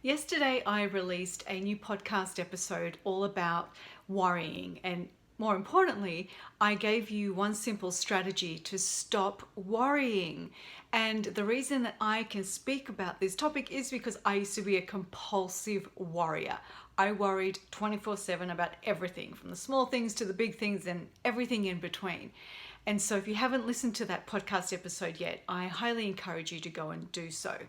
Yesterday, I released a new podcast episode all about worrying, and more importantly, I gave you one simple strategy to stop worrying. And the reason that I can speak about this topic is because I used to be a compulsive worrier. I worried 24/7 about everything, from the small things to the big things and everything in between. And so, if you haven't listened to that podcast episode yet, I highly encourage you to go and do so,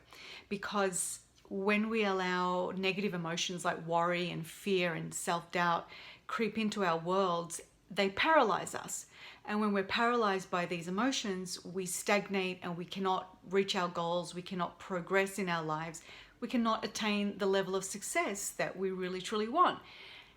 because when we allow negative emotions like worry and fear and self-doubt creep into our worlds, they paralyze us. And when we're paralyzed by these emotions, we stagnate and we cannot reach our goals, we cannot progress in our lives, we cannot attain the level of success that we really truly want.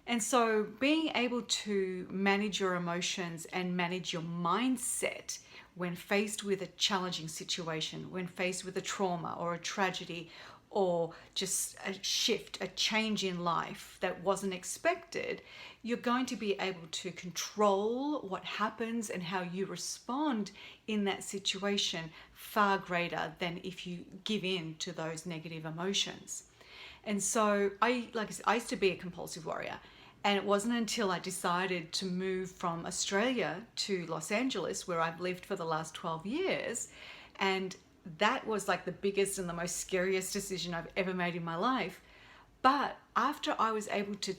And so being able to manage your emotions and manage your mindset when faced with a challenging situation, when faced with a trauma or a tragedy, or just a shift, a change in life that wasn't expected, you're going to be able to control what happens and how you respond in that situation far greater than if you give in to those negative emotions. And so like I said, I used to be a compulsive worrier. And it wasn't until I decided to move from Australia to Los Angeles, where I've lived for the last 12 years, and that was like the biggest and the most scariest decision I've ever made in my life. But after I was able to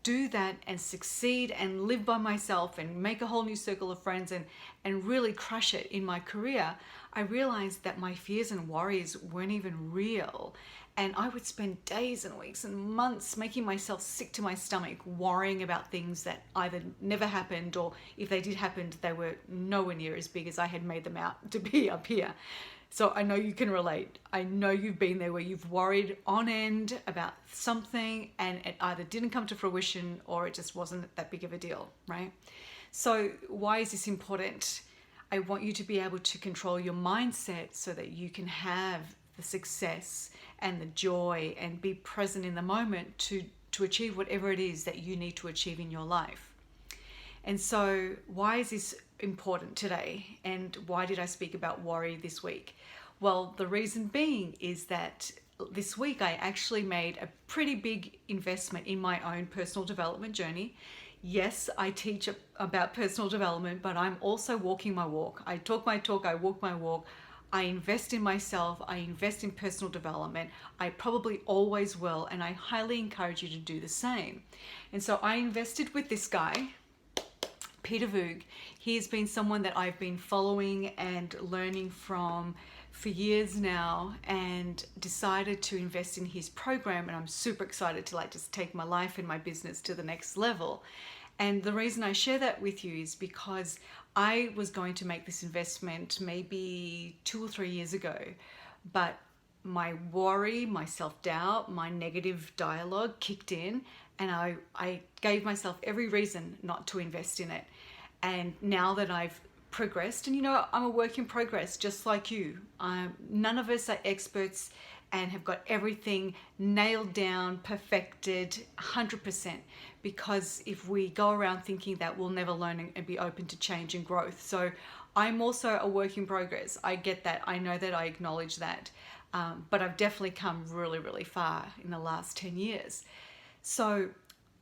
do that and succeed and live by myself and make a whole new circle of friends and really crush it in my career, I realized that my fears and worries weren't even real. And I would spend days and weeks and months making myself sick to my stomach, worrying about things that either never happened, or if they did happen, they were nowhere near as big as I had made them out to be up here. So I know you can relate. I know you've been there, where you've worried on end about something and it either didn't come to fruition or it just wasn't that big of a deal, right? So why is this important? I want you to be able to control your mindset so that you can have the success and the joy and be present in the moment to achieve whatever it is that you need to achieve in your life. And so why is this important today, and why did I speak about worry this week? Well, the reason being is that this week I actually made a pretty big investment in my own personal development journey. Yes, I teach about personal development, but I'm also walking my walk. I talk my talk, I walk my walk. I invest in myself, I invest in personal development. I probably always will, and I highly encourage you to do the same. And so I invested with this guy, Peter Voog. He has been someone that I've been following and learning from for years now, and decided to invest in his program. And I'm super excited to just take my life and my business to the next level. And the reason I share that with you is because I was going to make this investment maybe 2 or 3 years ago, but my worry, my self-doubt, my negative dialogue kicked in, and I gave myself every reason not to invest in it. And now that I've progressed, and I'm a work in progress just like you. None of us are experts and have got everything nailed down, perfected 100%, because if we go around thinking that, we'll never learn and be open to change and growth. So I'm also a work in progress. I get that. I know that. I acknowledge that. But I've definitely come really, really far in the last 10 years. So,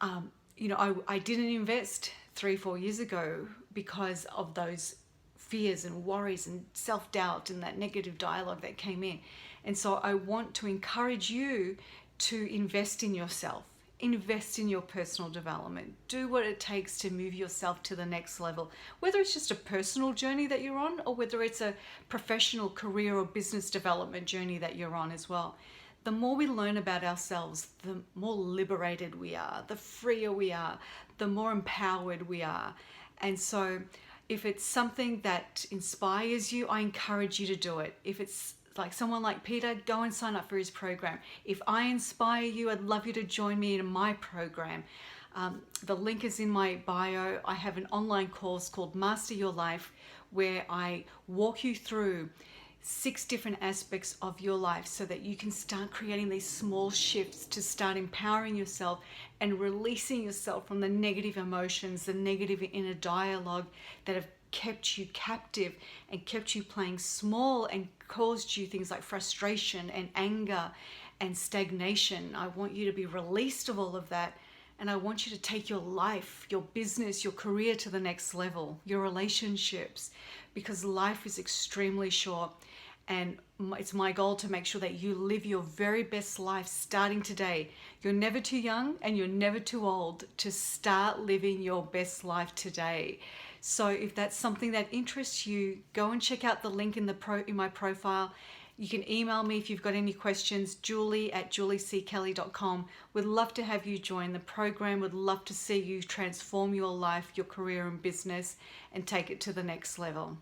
I didn't invest 3-4 years ago because of those fears and worries and self-doubt and that negative dialogue that came in. And so I want to encourage you to invest in yourself, invest in your personal development, do what it takes to move yourself to the next level, whether it's just a personal journey that you're on, or whether it's a professional career or business development journey that you're on as well. The more we learn about ourselves, the more liberated we are, the freer we are, the more empowered we are. And so if it's something that inspires you, I encourage you to do it. If it's like someone like Peter, go and sign up for his program. If I inspire you, I'd love you to join me in my program. The link is in my bio. I have an online course called Master Your Life, where I walk you through 6 different aspects of your life so that you can start creating these small shifts to start empowering yourself and releasing yourself from the negative emotions, the negative inner dialogue that have kept you captive and kept you playing small and caused you things like frustration and anger and stagnation. I want you to be released of all of that. And I want you to take your life, your business, your career to the next level, your relationships, because life is extremely short. And it's my goal to make sure that you live your very best life starting today. You're never too young and you're never too old to start living your best life today. So if that's something that interests you, go and check out the link in my profile. You can email me if you've got any questions, julie@julieCkelly.com. Would love to have you join the program. Would love to see you transform your life, your career and business, and take it to the next level.